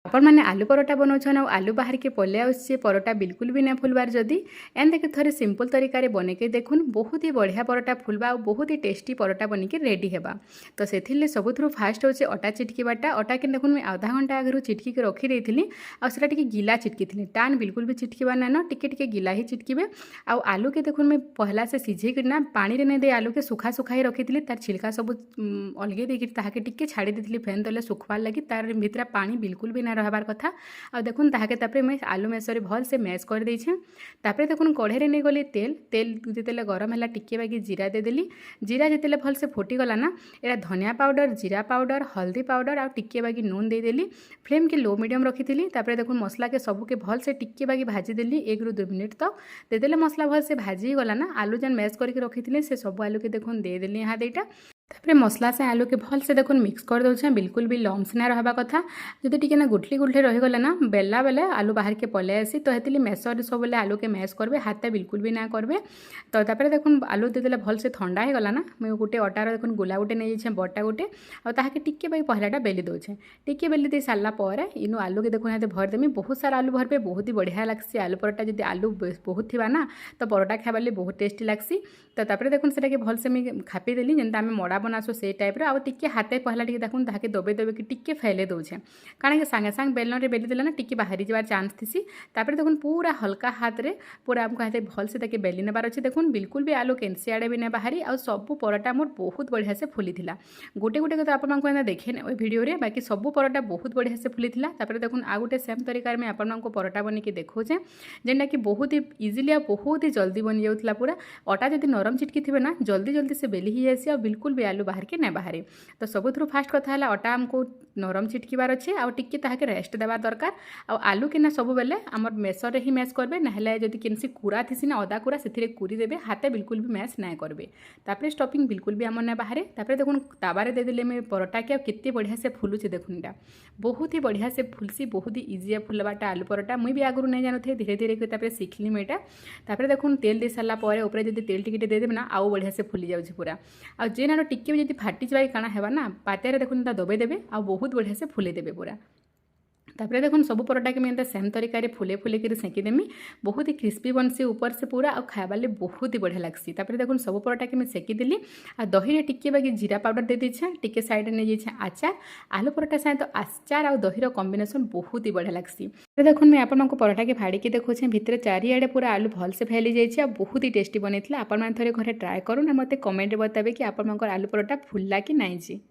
आपण मैंने आलू परोटा बनाऊन आलू बाहर के पले आसे परोटा बिल्कुल भी ना फुलबार जदि एंत थे सिंपल तरीके बनके देखुन बहुत ही बढ़िया परोटा फुलवा और बहुत ही टेस्टी परोटा बनिके रेडी हेबा। तो से सबुठ फास्ट होचे अटा चिटकीबाटा। अटा के देखुन मुझे आधा घंटा आगे चिटकी रखी देती आटा गिला चिटकी टाण बिल्कुल भी चिटकीबा ना टिके गिला ही चिटकीबे। आलू के देखुन मैं पहला से सिझेकिना पानी नहीं दे आलू के सुखा सुखा ही रखी तार छिलका सब अलगे देके टिके छाड़ी देती फैन तले सुखवार लगी तार भितर पानी बिल्कुल भी ना रहबार कथा। आ देखुन ताके मैं आलू मेसरे भल से मैश कर देछे। तापरे देखुन कढ़े नहीं गली तेल जितेले गरम है टिके बाकी जीरा देदेली। जीरा जितेले भल से फुटीगला ना एरा धनिया पाउडर जीरा पाउडर हल्दी पाउडर आ टिके बाकी नून देदेली। फ्लेम के लो मीडियम रखी। तापरे देखुन मसला के सबके भल से टिके बाकी भाजी देली 1 ରୁ 2 मिनट तक देदेले मसला भल से भाजी गला ना आलू जेन मैश करके रखी से सब आलू के देखुन देदेली यहाँ दुईटा। तापरे मसला से आलू के भल से देखुन मिक्स कर दौछे बिल्कुल भी लम्स ना रहबा कथा। जदि टिके ना गुठली गुठली रहीगला ना बेला बेले आलू बाहर के पले आसी तो हेतिली मेसर सब बेले आलू के मैश करबे हाथे बिल्कुल भी ना करबे। तो तापरे देखुन आलू देदेले भल से ठंडा हो गला ना मैं गोटे अटार देखुन गोला गोटे नहीं जाइए बटा गोटे और ताके टिके भाई पहलाटा बेली दौछे। टिके बेली दे सारा पर इनु आलू के देखुन हाथे भर देमी बहुत सारा आलू भरबे बहुत ही बढ़िया लगसी। आलू परोटा जदि आलू बहुत थी ना तो परोटा खाइबार लिए बहुत टेस्टी लगसी। तो तापरे देखुन सेटा के भल से मैं खापी देली जेनता आम मड़ा बनासो से टाइप आउ टिके हाथे पहला टिके देखुन ताके दबे दबे कि टिके फैले दौछे कारण सागे सागे बेलन रे बेली देला ना टिके बाहरी जबार चांस थी। तापरे देखुन पूरा हल्का हाथ रे पूरा आमको हाथे भल से ताके बेली नेबार अच्छे। देखुन बिल्कुल भी आलू कैंसी आड़े भी ना बाहरी आ सब परोटा मोर बहुत बढ़िया से फुली थिला। गोटे गोटे तो आपको देखे ना वीडियो रे बाकी सब परोटा बहुत बढ़िया से फुली थिला। तापरे देखुन आ गोटे सेम तरीका में आपको परोटा बनिके देखोचे जेनटा कि बहुत ही इजिली आ बहुत ही जल्दी बनी जाऊला। पूरा अटा जब नरम चिटकी थे ना जल्दी जल्दी से बेली ही जासी और बिल्कुल भी आलू बाहर के ना बाहरी। तो सबुठ फास्ट कथा है अटा आमको नरम चिटकीबार अच्छे आउ टिके ताके रेस्ट देवा दरकार। आलू के ना सब बेले आमर मेसर ही मैश करबे ना जदि केनसी कूरा थी ना अदा कूरा से कूरी देबे हाथे बिल्कुल भी मैश ना करबे। तापरे स्टफिंग बिल्कुल भी आमर ना बाहरे। तापरे देखुन ताबारे देदेले मैं परोटा के केते बढ़िया से फुलुचे देखुन इटा बहुत ही बढ़िया से फुलसी बहुत ही इजी फुलवाटा आलू परोटा मुई भी आगुरी नहीं जानते धीरे धीरे तापरे शिखली मैं इटा। तापरे देखुन तेल दे सारा पर ऊपर जब तेल टिके देदेबे ना आउ बढ़िया से फुली जाऊँ पूरा आ जे ना टिके भी जब फाटी जाए काना हेबा ना पाते देखुन दबे देबे आ बहुत बढ़िया से फुले देबे पूरा। तापरे देखुन सब परोटा के मैं सेम तरीका फुले फुले कर सेकीदेमी बहुत ही क्रिस्पी बनसी ऊपर से पूरा और खाइबार बहुत ही बढ़िया लगसी। तापरे देखुन सब परोटा के मैं सेकीदेली आ दही टिके बाकी जीरा पाउडर दे दीछे टिके साइड नहीं जाइए आचार आलू परोटा साथ तो आचार और दही कॉम्बिनेशन बहुत ही बढ़िया लगसी। देखुन मैं आपको परोटा के फाड़ी के देखुचे भितर चारिआडे पूरा आलू भल से फैली जाइए और बहुत ही टेस्टी बनता। आप थे घरे ट्राए करूँ ना मत कमेंट बताबे कि आप आलू परोटा फुलला कि नहीं जी।